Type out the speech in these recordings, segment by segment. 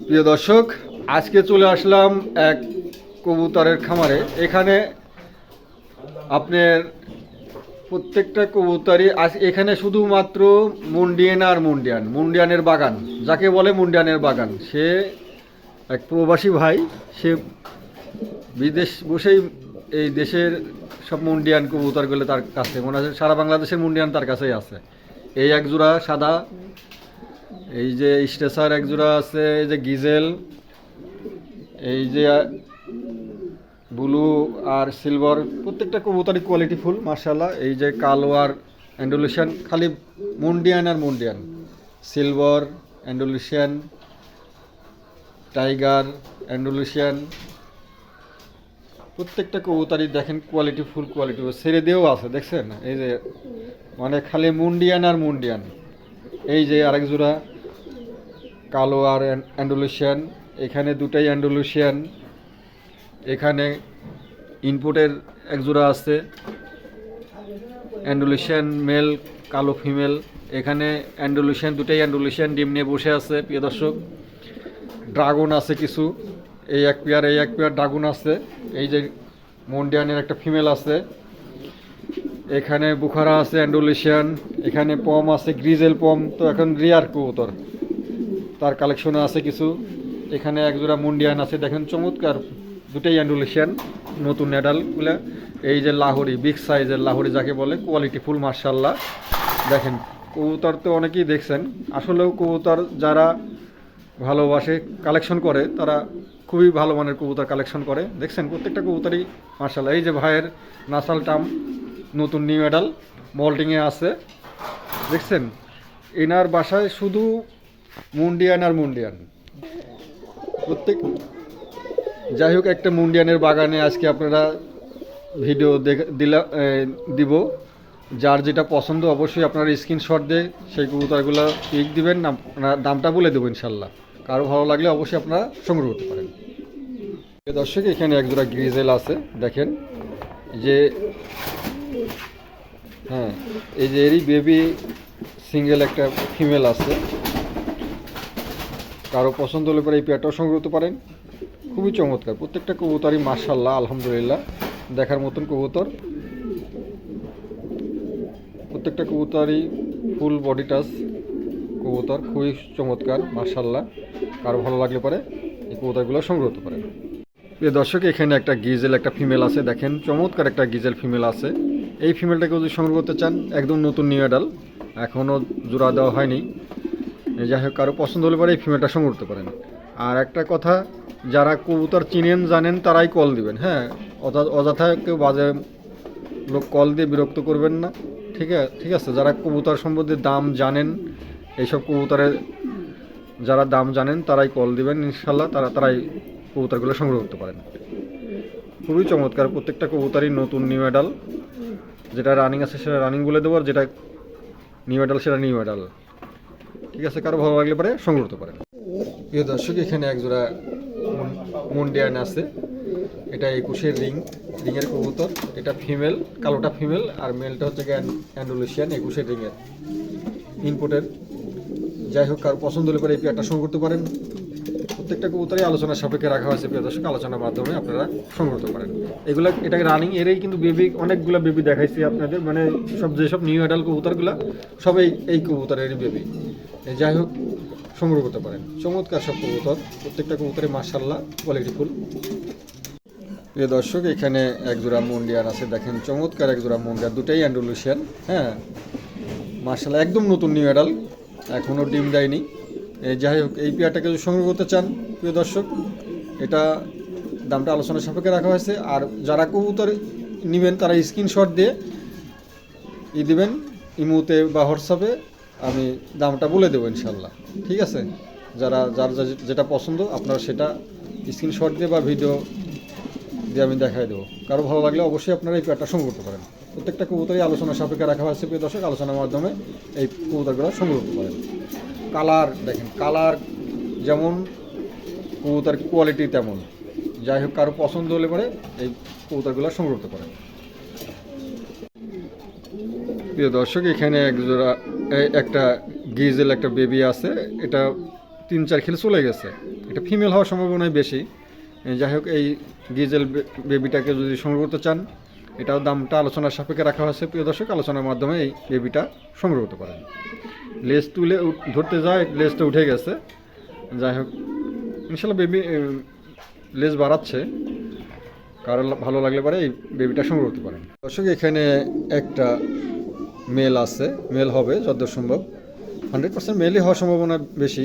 প্রিয় দর্শক, আজকে চলে আসলাম এক কবুতরের খামারে। এখানে আপনার প্রত্যেকটা কবুতরই এখানে শুধুমাত্র মুন্ডিয়ান আর মুন্ডিয়ানের বাগান, যাকে বলে মুন্ডিয়ানের বাগান। সে এক প্রবাসী ভাই, সে বিদেশ বসেই এই দেশের সব মুন্ডিয়ান কবুতরগুলো তার কাছে, মনে হয় সারা বাংলাদেশের মুন্ডিয়ান তার কাছেই আছে। এই এক জোড়া সাদা, এই যে স্টেসার এক জোড়া আছে, এই যে গিজেল, এই যে ব্লু আর সিলভার, প্রত্যেকটা কবুতরই কোয়ালিটি ফুল মার্শাল্লাহ। এই যে কালো আর অ্যান্ডোলেশিয়ান, খালি মুন্ডিয়ান, সিলভার, অ্যান্ডোলেশিয়ান, টাইগার, অ্যান্ডোলেশিয়ান, প্রত্যেকটা কবুতরই দেখেন কোয়ালিটি ফুল, ছেড়ে দিয়েও আছে, দেখছেন? এই যে মানে খালি মুন্ডিয়ান। এই যে আরেক জোড়া কালো আর অ্যান্ডোলেশিয়ান, এখানে দুটাই অ্যান্ডোলেশিয়ান। এখানে ইনপুটের এক জোড়া আছে অ্যান্ডোলেশিয়ান মেল, কালো ফিমেল। এখানে অ্যান্ডোলেশিয়ান, দুটাই অ্যান্ডোলেশিয়ান ডিম নিয়ে বসে আছে। প্রিয় দর্শক, ড্রাগন আছে কিছু, এই এক পেয়ার ড্রাগন আছে। এই যে মন্ডিয়ানের একটা ফিমেল আছে। এখানে বুখারা আছে অ্যান্ডোলেশিয়ান। এখানে পম আছে, গ্রিজেল পম, তো এখন রিয়ার কবুতর, তার কালেকশনে আছে কিছু। এখানে এক জোড়া মুন্ডিয়ান আছে, দেখেন চমৎকার, দুটাই অ্যান্ডোলেশিয়ান, নতুন অ্যাডাল্টগুলো। এই যে লাহোরি, বিগ সাইজের লাহোরি যাকে বলে, কোয়ালিটি ফুল মার্শাল্লাহ। দেখেন কবুতর তো অনেকেই দেখছেন, আসলেও কবুতর যারা ভালোবাসে, কালেকশন করে, তারা খুবই ভালো মানের কবুতর কালেকশন করে। দেখছেন প্রত্যেকটা কবুতরই মার্শাল্লাহ। এই যে ভাইয়ের নাসাল টাম, নতুন নিউ অ্যাডাল, মল্টিংয়ে আছে, দেখছেন? এনার বাসায় শুধু মুন্ডিয়ান প্রত্যেক। যাই হোক, একটা মুন্ডিয়ানের বাগানে আজকে আপনারা ভিডিও দিব। যার যেটা পছন্দ অবশ্যই আপনারা স্ক্রিনশট দিয়ে সেই কবুতরগুলো পিক দিবেন, দামটা বলে দেবো ইনশাল্লাহ। কারো ভালো লাগলে অবশ্যই আপনারা সংগ্রহ করতে পারেন। দর্শক, এখানে একজোড়া গ্রিজেল আছে, দেখেন যে, হ্যাঁ, এই যে এরই বেবি সিঙ্গেল একটা ফিমেল আছে। কারো পছন্দ হলে পরে এই পেয়ারটাও সংগ্রহ করতে পারেন। খুবই চমৎকার, প্রত্যেকটা কবুতরই মাশাআল্লাহ, আলহামদুলিল্লাহ, দেখার মতন কবুতর। প্রত্যেকটা কবুতরই ফুল বডি টাচ কবুতর, খুবই চমৎকার মাশাআল্লাহ। কারো ভালো লাগলে পরে এই কবুতরগুলো সংগ্রহ করতে পারেন। প্রিয় দর্শক, এখানে একটা গিজেল একটা ফিমেল আছে, দেখেন চমৎকার একটা গিজেল ফিমেল আছে। এই ফিমেলটাকে যদি সংগ্রহ করতে চান, একদম নতুন নিউ অ্যাডাল, এখনও জোড়া দেওয়া হয়নি। যাই হোক, কারো পছন্দ হলে পরে এই ফিমেলটা সংগ্রহ করতে পারেন। আর একটা কথা, যারা কবুতর চিনেন জানেন তারাই কল দিবেন, হ্যাঁ, অযথা কেউ বাজে লোক কল দিয়ে বিরক্ত করবেন না, ঠিক আছে? যারা কবুতর সম্বন্ধে দাম জানেন, এইসব কবুতরের যারা দাম জানেন তারাই কল দিবেন ইনশাল্লাহ, তারাই কবুতরগুলো সংগ্রহ করতে পারেন। খুবই চমৎকার, প্রত্যেকটা কবুতরই নতুন নিউ অ্যাডাল। যেটা রানিং আছে সেটা রানিং বলে দেবো, আর যেটা নিউ অ্যাডাল সেটা নিউ অ্যাডাল, ঠিক আছে? কারো ভালো লাগলে পরে সংগ্রহ করতে পারেন। প্রিয় দর্শক, এখানে একজোড়া মুন্ডিয়ান আছে, এটা 21-এর রিংয়ের কবুতর। এটা ফিমেল, কালোটা ফিমেল, আর মেলটা হচ্ছে অ্যান্ডোলেশিয়ান 21-এর রিংয়ের ইনপুটের। যাই হোক, কারো পছন্দ হলে পরে এই পেয়ারটা সংগ্রহ করতে পারেন। প্রত্যেকটা কবুতরই আলোচনার সাপেক্ষে রাখা হয়েছে প্রিয় দর্শক, আলোচনার মাধ্যমে আপনারা সংগ্রহ করতে পারেন। এটাকে রানিং এরই কিন্তু বেবি, অনেকগুলো বেবি দেখাইছি আপনাদের, মানে যেসব নিউ অ্যাডাল কবুতরগুলো সবাই এই কবুতরেরই বেবি। যাই হোক, সংগ্রহ করতে পারেন। চমৎকার সব কবুতর, প্রত্যেকটা কবুতরে মাশাআল্লাহ কোয়ালিটি ফুল। প্রিয় দর্শক, এখানে একজোড়া মুন্ডিয়ান আছে, দেখেন চমৎকার একজোড়া মুন্ডিয়ান, দুটাই অ্যান্ডোলেশিয়ান, হ্যাঁ মাশাআল্লাহ, একদম নতুন নিউ অ্যাডাল, এখনও ডিম দেয়নি। যাই হোক, এই পেয়ারটাকে যদি সংগ্রহ করতে চান প্রিয় দর্শক, এটা দামটা আলোচনার সাপেক্ষে রাখা হয়েছে। আর যারা কবুতর নেবেন তারা স্ক্রিনশট দিয়ে দিবেন ইমোতে বা হোয়াটসঅ্যাপে, আমি দামটা বলে দেবো ইনশাল্লাহ, ঠিক আছে? যার যেটা পছন্দ আপনারা সেটা স্ক্রিনশট দিয়ে বা ভিডিও দিয়ে আমি দেখাই দেবো। কারো ভালো লাগলে অবশ্যই আপনারা এই পেয়ারটা সংগ্রহ করতে পারেন। প্রত্যেকটা কবুতরই আলোচনার সাপেক্ষে রাখা হয়েছে প্রিয় দর্শক, আলোচনার মাধ্যমে এই কবুতরগুলো সংগ্রহ করতে পারেন। কালার দেখেন, কালার যেমন কবুতর কোয়ালিটি তেমন। যাই হোক, কারো পছন্দ হলে পরে এই কবুতরগুলো সংগ্রহ করতে পারেন। প্রিয় দর্শক, এখানে একটা গিজেল একটা বেবি আছে, এটা 3-4 খেলে চলে গেছে। এটা ফিমেল হওয়ার সম্ভাবনাই বেশি। যাই হোক, এই গিজেল বেবিটাকে যদি সংগ্রহ করতে চান, এটাও দামটা আলোচনার সাপেক্ষে রাখা হয়েছে প্রিয় দর্শক। আলোচনার মাধ্যমে এই বেবিটা সংগ্রহ করতে পারেন। লেজ তুলে ধরতে যায়, লেজটা উঠে গেছে। যাই হোক, ইনশাল্লাহ বেবি লেজ বাড়াচ্ছে। কারো ভালো লাগলে পরে এই বেবিটা সংগ্রহ করতে পারেন। দর্শক, এখানে একটা মেল আছে, মেল হবে যতদূর সম্ভব। 100% মেলই হওয়ার সম্ভাবনা বেশি।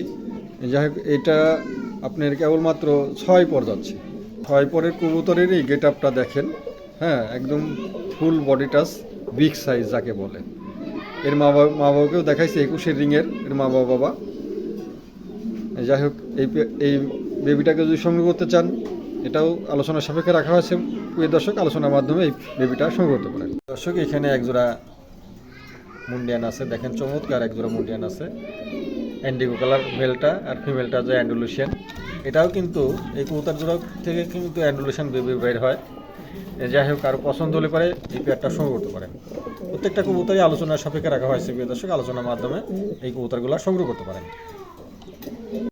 যাই হোক, এটা আপনার কেবলমাত্র 6 পর যাচ্ছে। 6 পরের কবুতরেরই গেট আপটা দেখেন। হ্যাঁ, একদম full body touch, big size যাকে বলে। এর মা বাবাকেও দেখাইছে 21 রিংয়ের এর মা বাবা। যাই হোক, এই বেবিটাকে যদি সংগ্রহ করতে চান, এটাও আলোচনার সাপেক্ষে রাখা হয়েছে প্রিয় দর্শক। আলোচনার মাধ্যমে এই বেবিটা সংগ্রহ করতে পারেন। দর্শক, এখানে একজোড়া মুন্ডিয়ান আছে, দেখেন চমৎকার একজোড়া মুন্ডিয়ান আছে। ইন্ডিগো কালার মেলটা আর ফিমেলটা যে অ্যান্ডুলেশন, এটাও কিন্তু এই কবুতর জোড়া থেকে কিন্তু অ্যান্ডুলেশন বেবি বের হয়। যাই হোক, কারো পছন্দ হলে পরে এই পেয়ারটা সংগ্রহ করতে পারেন। প্রত্যেকটা কবুতরই আলোচনার সাপেক্ষে রাখা হয়েছে প্রিয় দর্শক। আলোচনার মাধ্যমে এই কবুতরগুলো সংগ্রহ করতে পারেন।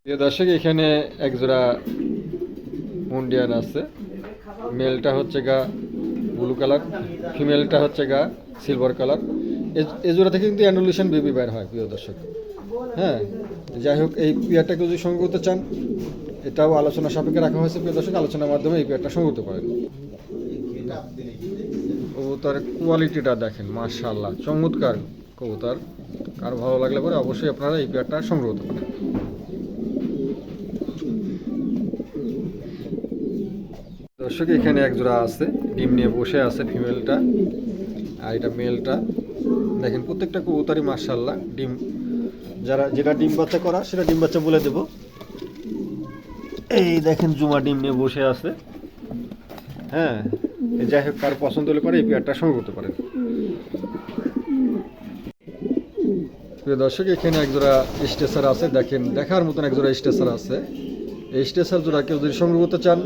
প্রিয় দর্শক, এখানে একজোড়া মুন্ডিয়ান আছে। মেলটা হচ্ছে গা ব্লু কালার, ফিমেলটা হচ্ছে গা সিলভার কালার। এই জোড়া থেকে কিন্তু অ্যান্ডুলেশন বেবি বের হয় প্রিয় দর্শক। হ্যাঁ, যাই হোক, এই পেয়ারটাকে যদি সংগ্রহ করতে চান, এটাও আলোচনার সাপেক্ষে রাখা হয়েছে প্রিয় দর্শক। আলোচনার মাধ্যমে এই পেয়ারটা সংগ্রহ করতে পারেন। কবুতরের কোয়ালিটিটা দেখেন, মাশাআল্লাহ, চমৎকার কবুতর। আর ভালো লাগলে পরে অবশ্যই আপনারা এই পেয়ারটা সংগ্রহ করতে পারেন। দর্শক, এখানে একজোড়া আছে, ডিম নিয়ে বসে আছে ফিমেলটা, আর এটা মেলটা। দেখেন প্রত্যেকটা কবুতরই মাশাআল্লাহ ডিম, যেটা ডিম বাচ্চা করা সেটা ডিম বাচ্চা বলে দেব। এই দেখেন জুমা ডিম নিয়ে বসে আছে। হ্যাঁ, যাই হোক, কার পছন্দ হলে পরে এই পেয়ারটা সংগ্রহ করতে পারেন। প্রিয় দর্শক, এখানে একজোড়া স্টেসার আছে, দেখেন দেখার মতন একজোড়া স্টেসার আছে। এই স্টেসার জোড়া কেউ যদি সংগ্রহ করতে চান,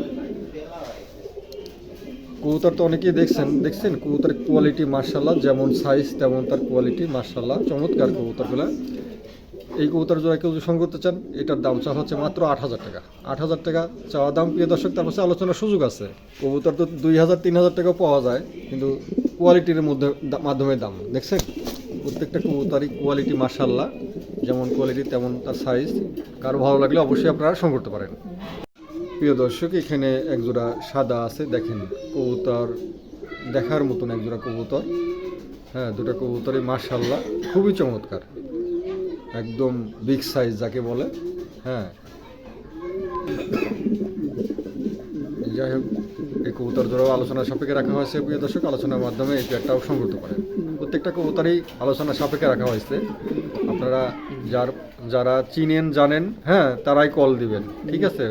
কবুতর তো অনেকেই দেখছেন কবুতরের কোয়ালিটি মাশাআল্লাহ, যেমন সাইজ তেমন তার কোয়ালিটি মাশাআল্লাহ, চমৎকার কবুতরগুলো। এই কবুতর জোড়া কেউ যদি সংগ্রহ করতে চান, এটার দাম চাওয়া হচ্ছে মাত্র 8,000 টাকা। 8,000 টাকা চাওয়া দাম প্রিয় দর্শক। তার পাশে আলোচনার সুযোগ আছে। কবুতর তো 2,000-3,000 টাকাও পাওয়া যায়, কিন্তু কোয়ালিটির মাধ্যমে দাম দেখছেন। প্রত্যেকটা কবুতরই কোয়ালিটি মাশাআল্লাহ, যেমন কোয়ালিটি তেমন তার সাইজ। কারো ভালো লাগলে অবশ্যই আপনারা সংগ্রহ করতে পারেন। প্রিয় দর্শক, এখানে একজোড়া সাদা আছে, দেখেন কবুতর দেখার মতন একজোড়া কবুতর। হ্যাঁ, দুটো কবুতরই মাশাআল্লাহ খুবই চমৎকার, একদম বিগ সাইজ যাকে বলে। হ্যাঁ, যাই হোক, এই কবুতর জোড়াও আলোচনার সাপেক্ষে রাখা হয়েছে প্রিয় দর্শক। আলোচনার মাধ্যমে এই পেয়ারটাও সংগ্রহ করতে পারেন। প্রত্যেকটা কবুতরই আলোচনার সাপেক্ষে রাখা হয়েছে। আপনারা যারা চিনেন জানেন, হ্যাঁ, তারাই কল দিবেন, ঠিক আছে।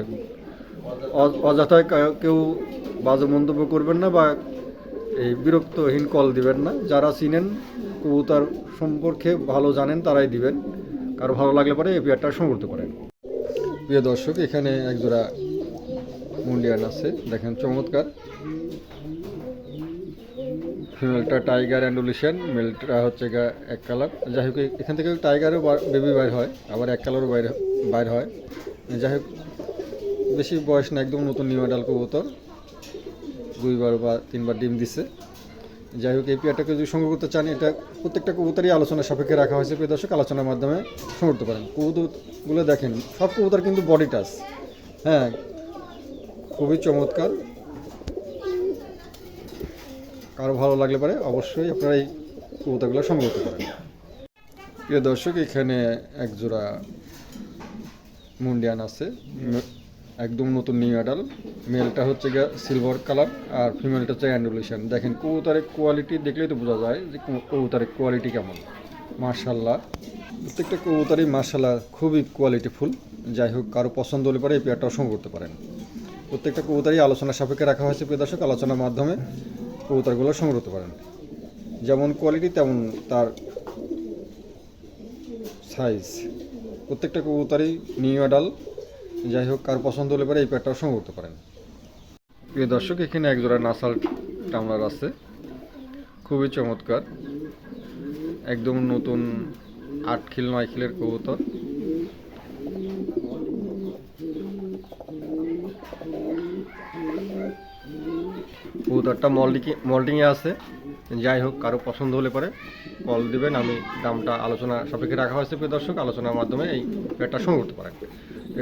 অযথায় কেউ বাজে মন্তব্য করবেন না বা এই বিরক্তহীন কল দিবেন না। যারা চিনেন, কবুতর সম্পর্কে ভালো জানেন, তারাই দিবেন। কারো ভালো লাগলে পরে এই পেয়ারটা সংগ্রহ করতে পারেন। প্রিয় দর্শক, এখানে একজোড়া মুন্ডিয়ান আছে, দেখেন চমৎকার। ফিমেলটা টাইগার অ্যান্ডুলেশন, মেলটা হচ্ছে গা এক কালার। যাই হোক, এখান থেকে টাইগারও বেবি বাইর হয়, আবার এক কালারও বাইর হয়। যাই হোক, বেশি বয়স না, একদম নতুন নিউ অ্যাডাল্ট কবুতর, 2বার বা 3বার ডিম দিছে। যাই হোক, এই পেয়ারটাকে যদি সংগ্রহ করতে চান, এটা প্রত্যেকটা কবুতরই আলোচনার সাপেক্ষে রাখা হয়েছে প্রিয় দর্শক। আলোচনার মাধ্যমে সংগ্রহ করতে পারেন। কবুতরগুলো দেখেন, সব কবুতর কিন্তু বডি টাচ। হ্যাঁ, খুবই চমৎকার। কারো ভালো লাগলে পরে অবশ্যই আপনারা এই কবুতরগুলো সংগ্রহ করতে পারেন। প্রিয় দর্শক, এখানে একজোড়া মুন্ডিয়ান আছে, একদম নতুন নিউ অ্যাডাল্ট। মেলটা হচ্ছে গিয়ে সিলভার কালার আর ফিমেলটা হচ্ছে অ্যান্ডুলেশন। দেখেন কবুতরের কোয়ালিটি দেখলেই তো বোঝা যায় যে কবুতরের কোয়ালিটি কেমন। মাশাআল্লাহ, প্রত্যেকটা কবুতরই মাশাআল্লাহ খুবই কোয়ালিটিফুল। যাই হোক, কারো পছন্দ হলে পরে এই পেয়ারটাও সংগ্রহ করতে পারেন। প্রত্যেকটা কবুতরই আলোচনার সাপেক্ষে রাখা হয়েছে প্রিয় দর্শক। আলোচনার মাধ্যমে কবুতরগুলো সংগ্রহ করতে পারেন। যেমন কোয়ালিটি তেমন তার সাইজ। প্রত্যেকটা কবুতরই নিউ অ্যাডাল্ট। যাই হোক, কার পছন্দ হলে পরে এই পেয়ারটাও সংগ্রহ করতে পারেন। প্রিয় দর্শক, এখানে একজোড়া নাসাল টামলার আছে, খুবই চমৎকার, একদম নতুন 8 খিল 9 খিলের কবুতর। কবুতরটা মল্টিংয়ে আছে। যাই হোক, কারো পছন্দ হলে পরে কল দিবেন, আমি দামটা আলোচনা সাপেক্ষে রাখা হয়েছে প্রিয় দর্শক, আলোচনার মাধ্যমে এই পেয়ারটা সংগ্রহ করতে পারেন।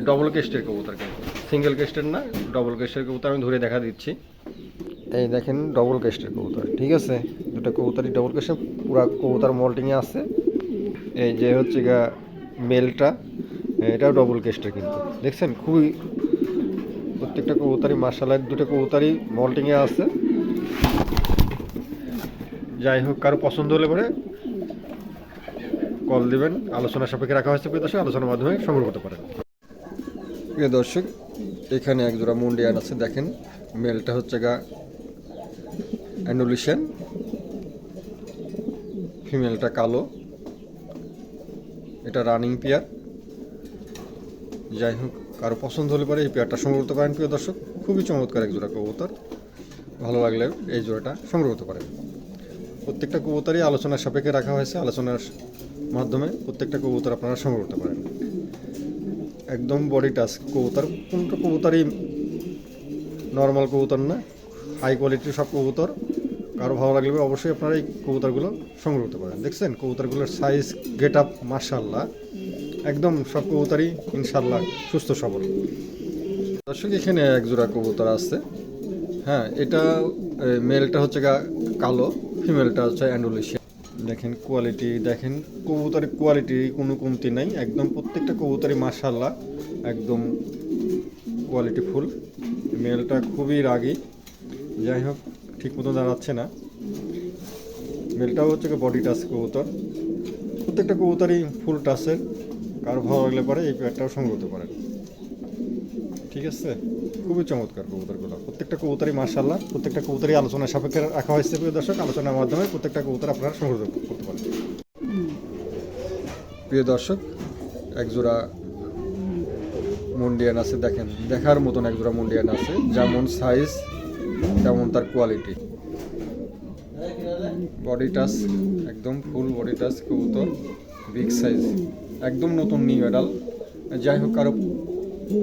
ডবল কেস্টের কবুতর, কিন্তু সিঙ্গেল কেস্টের না, ডবল কেস্টের কবুতর আমি ধরে দেখা দিচ্ছি। এই দেখেন ডবল কেস্টের কবুতর, ঠিক আছে, দুটো কবুতরই ডবল কেস্টের, পুরা কবুতর মল্টিংয়ে আছে। এই যে হচ্ছে গা মেলটা, এটাও ডবল কেস্টের, কিন্তু দেখছেন খুবই প্রত্যেকটা কবুতরই মাশাআল্লাহ, দুটো কবুতরই মল্টিংয়ে আছে। যাই হোক, কারো পছন্দ হলে পরে কল দিবেন, আলোচনা সাপেক্ষে রাখা হয়েছে প্রিয় দর্শক, আলোচনার মাধ্যমে সংগ্রহ করতে পারেন। প্রিয় দর্শক, এখানে এক জোড়া মুন্ডিয়ান আছে, দেখেন মেলটা হচ্ছে গা অ্যান্ডুলিশিয়ান, ফিমেলটা কালো, এটা রানিং পেয়ার। যাই হোক, কারো পছন্দ হলে পরে এই পেয়ারটা সংগ্রহ করতে পারেন প্রিয় দর্শক, খুবই চমৎকার এক জোড়া কবুতর, ভালো লাগলে এই জোড়াটা সংগ্রহ করতে পারেন। প্রত্যেকটা কবুতরই আলোচনার সাপেক্ষে রাখা হয়েছে, আলোচনার মাধ্যমে প্রত্যেকটা কবুতর আপনারা সংগ্রহ করতে পারেন। একদম বডি টাচ কবুতর, কোনটা কবুতরই নর্মাল কবুতর না, হাই কোয়ালিটির সব কবুতর। কারো ভালো লাগলে অবশ্যই আপনারা এই কবুতরগুলো সংগ্রহ করতে পারেন। দেখছেন কবুতরগুলোর সাইজ, গেট আপ মাশাআল্লাহ, একদম সব কবুতরই ইনশাআল্লাহ সুস্থ সবল। দর্শক, এখানে এক জোড়া কবুতর আছে, হ্যাঁ, এটা মেলটা হচ্ছে কালো, ফিমেলটা হচ্ছে অ্যান্ডুলিশিয়ান। দেখেন কোয়ালিটি, দেখেন কবুতরের কোয়ালিটি কোনো কমতি নাই, একদম প্রত্যেকটা কবুতরই মাশাআল্লাহ একদম কোয়ালিটি ফুল। মেলটা খুবই রাগী, যাই হোক ঠিক মতো দাঁড়াচ্ছে না। মেলটাও হচ্ছে বডি টাচ কবুতর, প্রত্যেকটা কবুতরই ফুল টাচের। কারো ভালো লাগলে পরে এই পেয়ারটাও সংগ্রহ করতে পারেন, ঠিক আছে। খুবই চমৎকার কবুতরগুলো, প্রত্যেকটা কবুতরই মাশাআল্লাহ, প্রত্যেকটা কবুতরই আলোচনার সাপেক্ষে রাখা হয়েছে প্রিয় দর্শক, আলোচনার মাধ্যমে প্রত্যেকটা কবুতর আপনারা সংগ্রহ করতে পারেন। প্রিয় দর্শক, একজোড়া মুন্ডিয়ান আছে, দেখেন দেখার মতন একজোড়া মুন্ডিয়ান আছে, যেমন সাইজ তেমন তার কোয়ালিটি। বডি টাচ একদম ফুল বডি টাচ কবুতর, বিগ সাইজ, একদম নতুন নিউ অ্যাডাল। যাই হোক, কারো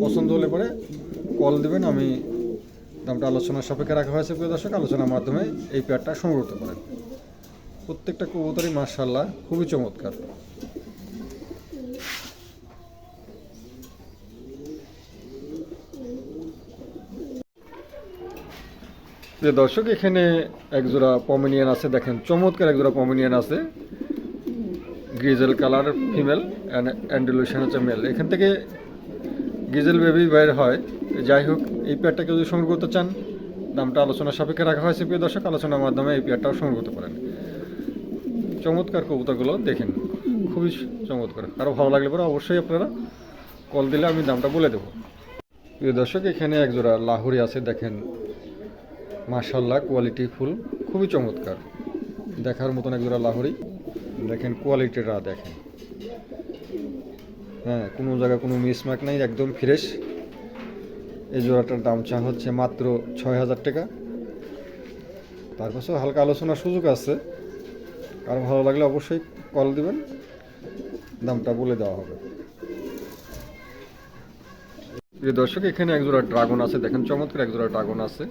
পছন্দ হলে পরে কল দেবেন, আমি দামটা আলোচনার সাপেক্ষে রাখা হয়েছে প্রিয় দর্শক, আলোচনার মাধ্যমে এই পেয়ারটা সংগ্রহ করতে পারেন। প্রত্যেকটা কবুতরই মাশাআল্লাহ খুবই চমৎকার। প্রিয় দর্শক, এখানে একজোড়া পমেনিয়ান আছে, দেখেন চমৎকার একজোড়া পমেনিয়ান আছে, গ্রিজেল কালার ফিমেল, অ্যান্ডুলেশন হচ্ছে মেল। এখান থেকে গ্রিজেল বেবি বের হয়। যাই হোক, এই পেয়ারটাকে যদি সংগ্রহ করতে চান, দামটা আলোচনার সাপেক্ষে রাখা হয়েছে প্রিয় দর্শক, আলোচনার মাধ্যমে এই পেয়ারটাও সংগ্রহ করতে পারেন। চমৎকার কবুতরগুলো দেখেন, খুবই চমৎকার। আরও ভালো লাগলে পরে অবশ্যই আপনারা কল দিলে আমি দামটা বলে দেবো। প্রিয় দর্শক, এখানে একজোড়া লাহোরি আছে, দেখেন মাশাআল্লাহ কোয়ালিটি ফুল, খুবই চমৎকার, দেখার মতন একজোড়া লাহোরি। দেখেন কোয়ালিটিটা দেখেন, হ্যাঁ, কোনো জায়গায় কোনো মিসমার্ক নাই, একদম ফ্রেশ। এই জোড়াটার দাম চা হচ্ছে মাত্র ৬,০০০ টাকা। তার পাশেও হালকা আলোচনার সুযোগ আছে, কারো ভালো লাগলে অবশ্যই কল দিবেন, দামটা বলে দেওয়া হবে। প্রিয় দর্শক, এখানে একজোড়া ড্রাগন আছে, দেখেন চমৎকার একজোড়া ড্রাগন আছে,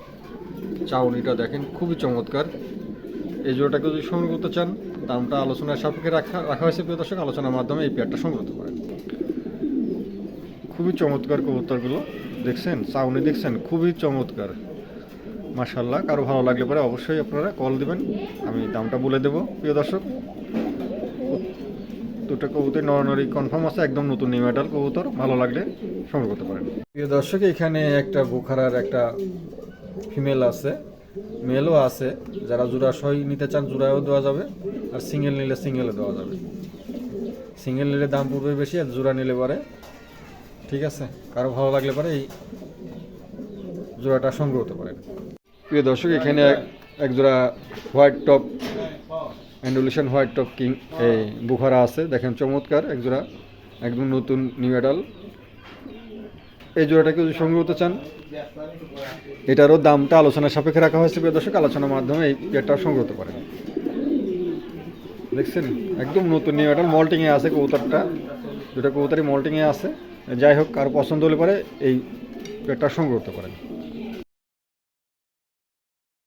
চাউনিটা দেখেন খুবই চমৎকার। এই জোড়াটাকে যদি সংগ্রহ করতে চান, দামটা আলোচনার সাপেক্ষে রাখা হয়েছে প্রিয় দর্শক, আলোচনার মাধ্যমে এই পেয়ারটা সংগ্রহ করতে পারেন। খুবই চমৎকার কবুতরগুলো দেখছেন, চাউনি দেখছেন খুবই চমৎকার মাশাআল্লাহ। কারো ভালো লাগলে পরে অবশ্যই আপনারা কল দিবেন, আমি দামটা বলে দেবো প্রিয় দর্শক। দুটো কবুতর নরনরি কনফার্ম আছে, একদম নতুন নিউ অ্যাডাল কবুতর, ভালো লাগলে সংগ্রহ করতে পারেন। প্রিয় দর্শক, এখানে একটা বুখারার একটা ফিমেল আছে, মেলও আছে, যারা জোড়া সহ নিতে চান জোড়াও দেওয়া যাবে, আর সিঙ্গেল নিলে সিঙ্গেলও দেওয়া যাবে। সিঙ্গেল নিলে দাম পড়বে বেশি, আর জোড়া নিলে পরে ঠিক আছে। কারো ভালো লাগলে পরে এই জোড়াটা সংগ্রহ করতে পারেন। প্রিয় দর্শক, এখানে এক জোড়া white top undulation white top king এই বুখারা আছে, দেখেন চমৎকার এক জোড়া, একদম নতুন নিউ অ্যাডাল। এই জোড়াটাকে যদি সংগ্রহ করতে চান, এটারও দামটা আলোচনার সাপেক্ষে রাখা হয়েছে প্রিয় দর্শক, আলোচনার মাধ্যমে এই পেয়ারটাও সংগ্রহ করতে পারেন। দেখছেন একদম নতুন নিউ অ্যাডাল, মল্টিংয়ে আছে কবুতরটা, দুটো কবুতরই মল্টিংয়ে আছে। যাই হোক, কারো পছন্দ হলে পরে এই পেয়ারটা সংগ্রহ করতে পারেন।